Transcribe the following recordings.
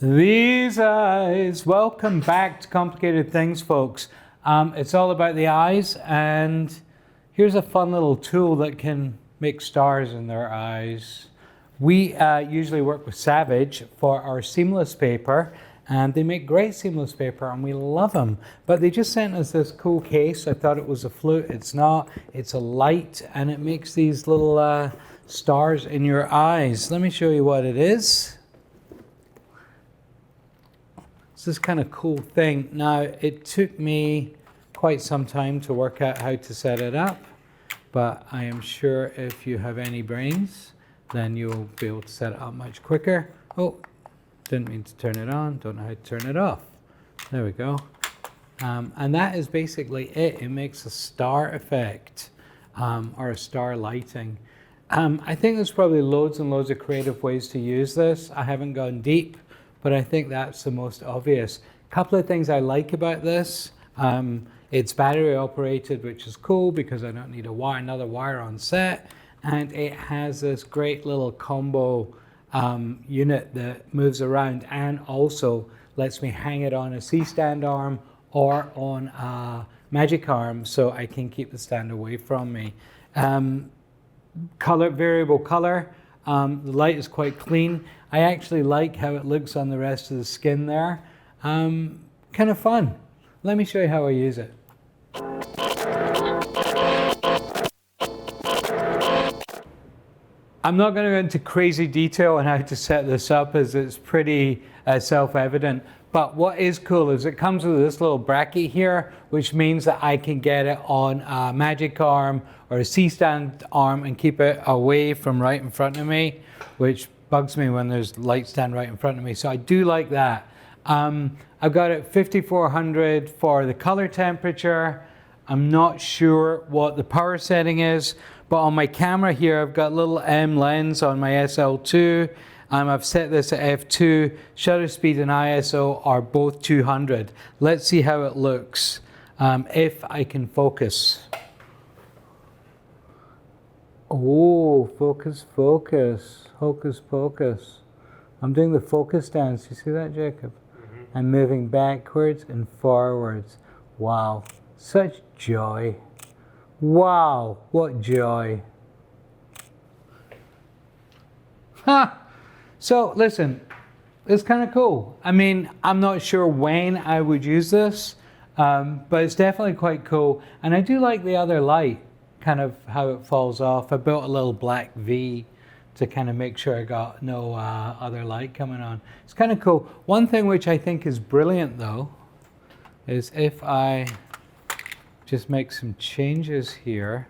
These eyes. Welcome back to Complicated Things, folks. It's all about the eyes, and here's a fun little tool that can make stars in their eyes. We usually work with Savage for our seamless paper, and they make great seamless paper, and we love them. But they just sent us this cool case. I thought it was a flute. It's not. It's a light, and it makes these little stars in your eyes. Let me show you what it is. It's this kind of cool thing. Now, it took me quite some time to work out how to set it up, but I am sure if you have any brains, then you'll be able to set it up much quicker. Oh, didn't mean to turn it on. Don't know how to turn it off. There we go. And that is basically it. It makes a star effect or a star lighting. I think there's probably loads and loads of creative ways to use this. I haven't gone deep, but I think that's the most obvious. A couple of things I like about this. It's battery operated, which is cool because I don't need another wire on set. And it has this great little combo unit that moves around and also lets me hang it on a C-stand arm or on a magic arm so I can keep the stand away from me. Variable color. The light is quite clean. I actually like how it looks on the rest of the skin there. Kind of fun. Let me show you how I use it. I'm not going to go into crazy detail on how to set this up as it's pretty self-evident. But what is cool is it comes with this little bracket here, which means that I can get it on a magic arm or a C-stand arm and keep it away from right in front of me, which bugs me when there's light stand right in front of me. So I do like that. I've got it 5400 for the color temperature. I'm not sure what the power setting is, but on my camera here, I've got little M lens on my SL2. I've set this at f2. Shutter speed and ISO are both 200. Let's see how it looks if I can focus. Oh, focus, focus, hocus pocus. I'm doing the focus dance. You see that, Jacob? Mm-hmm. I'm moving backwards and forwards. Wow, such joy. Wow, what joy. Ha! So listen, it's kind of cool. I mean, I'm not sure when I would use this, but it's definitely quite cool. And I do like the other light, kind of how it falls off. I built a little black V to kind of make sure I got no other light coming on. It's kind of cool. One thing which I think is brilliant though, is if I just make some changes here,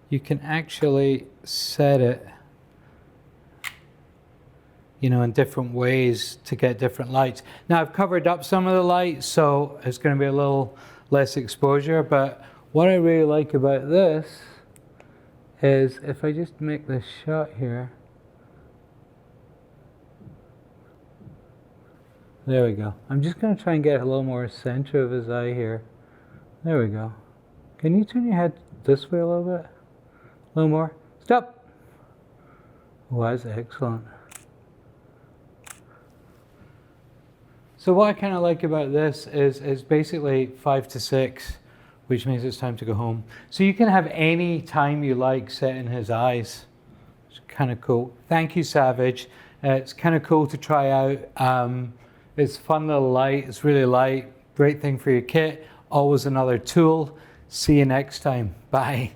you can actually set it, you know, in different ways to get different lights. Now I've covered up some of the lights, so it's going to be a little less exposure, but what I really like about this is if I just make this shot here. There we go. I'm just going to try and get a little more center of his eye here. There we go. Can you turn your head this way a little bit? A little more. Stop! Oh, that's excellent. So what I kind of like about this is basically 5 to 6, which means it's time to go home. So you can have any time you like set in his eyes. It's kind of cool. Thank you, Savage. It's kind of cool to try out. It's fun little light. It's really light. Great thing for your kit. Always another tool. See you next time. Bye.